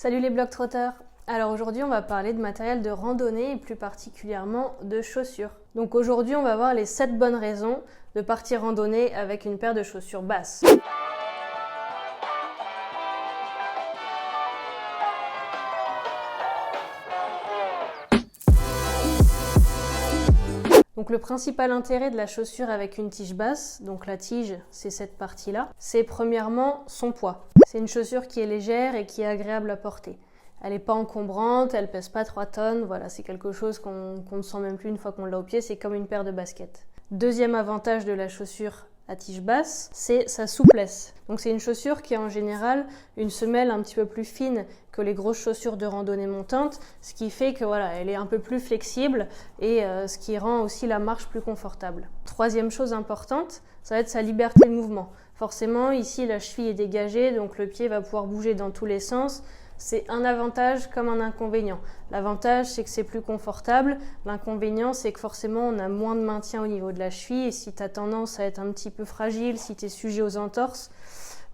Salut les Globetrotters! Alors aujourd'hui on va parler de matériel de randonnée et plus particulièrement de chaussures. Donc aujourd'hui on va voir les 7 bonnes raisons de partir randonnée avec une paire de chaussures basses. Donc le principal intérêt de la chaussure avec une tige basse, donc la tige c'est cette partie-là, c'est premièrement son poids. C'est une chaussure qui est légère et qui est agréable à porter. Elle n'est pas encombrante, elle pèse pas 3 tonnes, voilà, c'est quelque chose qu'on ne sent même plus une fois qu'on l'a au pied, c'est comme une paire de baskets. Deuxième avantage de la chaussure à tige basse, c'est sa souplesse. Donc c'est une chaussure qui a en général une semelle un petit peu plus fine que les grosses chaussures de randonnée montante, ce qui fait que voilà, elle est un peu plus flexible et ce qui rend aussi la marche plus confortable. Troisième chose importante, ça va être sa liberté de mouvement. Forcément, ici la cheville est dégagée, donc le pied va pouvoir bouger dans tous les sens. C'est un avantage comme un inconvénient. L'avantage, c'est que c'est plus confortable. L'inconvénient, c'est que forcément, on a moins de maintien au niveau de la cheville. Et si tu as tendance à être un petit peu fragile, si tu es sujet aux entorses,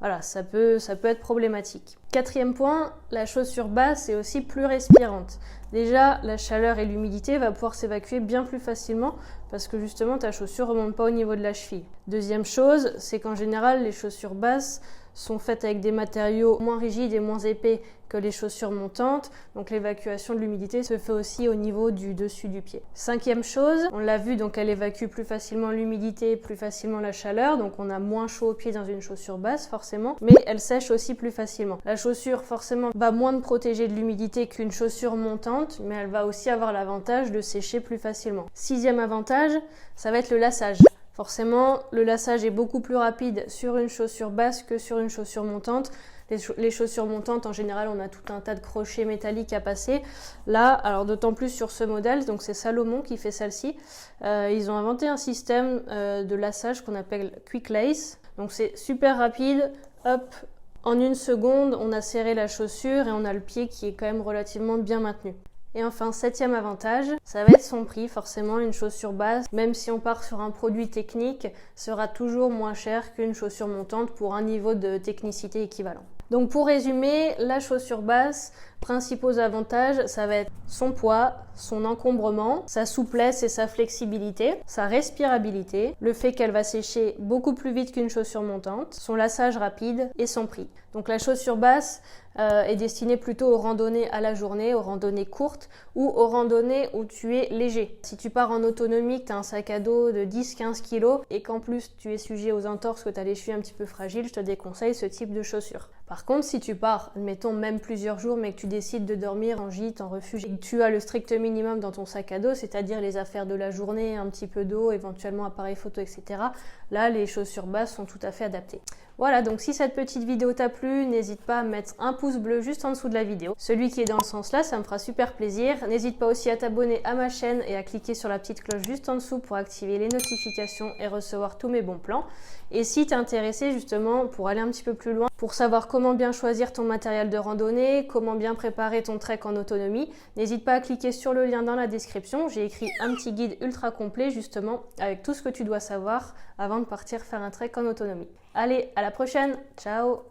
voilà, ça peut être problématique. Quatrième point, la chaussure basse est aussi plus respirante. Déjà, la chaleur et l'humidité va pouvoir s'évacuer bien plus facilement parce que justement, ta chaussure ne remonte pas au niveau de la cheville. Deuxième chose, c'est qu'en général, les chaussures basses sont faites avec des matériaux moins rigides et moins épais que les chaussures montantes, donc l'évacuation de l'humidité se fait aussi au niveau du dessus du pied. Cinquième chose, on l'a vu, donc elle évacue plus facilement l'humidité, plus facilement la chaleur, donc on a moins chaud au pied dans une chaussure basse forcément, mais elle sèche aussi plus facilement. La chaussure forcément va moins te protéger de l'humidité qu'une chaussure montante, mais elle va aussi avoir l'avantage de sécher plus facilement. Sixième avantage, ça va être le lassage. Forcément, le lassage est beaucoup plus rapide sur une chaussure basse que sur une chaussure montante. Les chaussures montantes, en général, on a tout un tas de crochets métalliques à passer. Là, alors d'autant plus sur ce modèle, donc c'est Salomon qui fait celle-ci, ils ont inventé un système de lassage qu'on appelle Quick Lace. Donc c'est super rapide, hop, en une seconde, on a serré la chaussure et on a le pied qui est quand même relativement bien maintenu. Et enfin, septième avantage, ça va être son prix. Forcément, une chaussure basse, même si on part sur un produit technique, sera toujours moins cher qu'une chaussure montante pour un niveau de technicité équivalent. Donc pour résumer, la chaussure basse, principaux avantages, ça va être son poids, son encombrement, sa souplesse et sa flexibilité, sa respirabilité, le fait qu'elle va sécher beaucoup plus vite qu'une chaussure montante, son lassage rapide et son prix. Donc la chaussure basse est destinée plutôt aux randonnées à la journée, aux randonnées courtes ou aux randonnées où tu es léger. Si tu pars en autonomie, que tu as un sac à dos de 10-15 kg et qu'en plus tu es sujet aux entorses, que tu as les chevilles un petit peu fragiles, je te déconseille ce type de chaussures. Par contre, si tu pars, admettons même plusieurs jours, mais que tu décides de dormir en gîte, en refuge, et que tu as le strict minimum dans ton sac à dos, c'est-à-dire les affaires de la journée, un petit peu d'eau, éventuellement appareil photo, etc. Là, les chaussures basses sont tout à fait adaptées. Voilà, donc si cette petite vidéo t'a plu, n'hésite pas à mettre un pouce bleu juste en dessous de la vidéo. Celui qui est dans le sens là, ça me fera super plaisir. N'hésite pas aussi à t'abonner à ma chaîne et à cliquer sur la petite cloche juste en dessous pour activer les notifications et recevoir tous mes bons plans. Et si t'es intéressé justement pour aller un petit peu plus loin, pour savoir comment bien choisir ton matériel de randonnée, comment bien préparer ton trek en autonomie, n'hésite pas à cliquer sur le lien dans la description. J'ai écrit un petit guide ultra complet justement avec tout ce que tu dois savoir avant de partir faire un trek en autonomie. Allez, à la prochaine, ciao!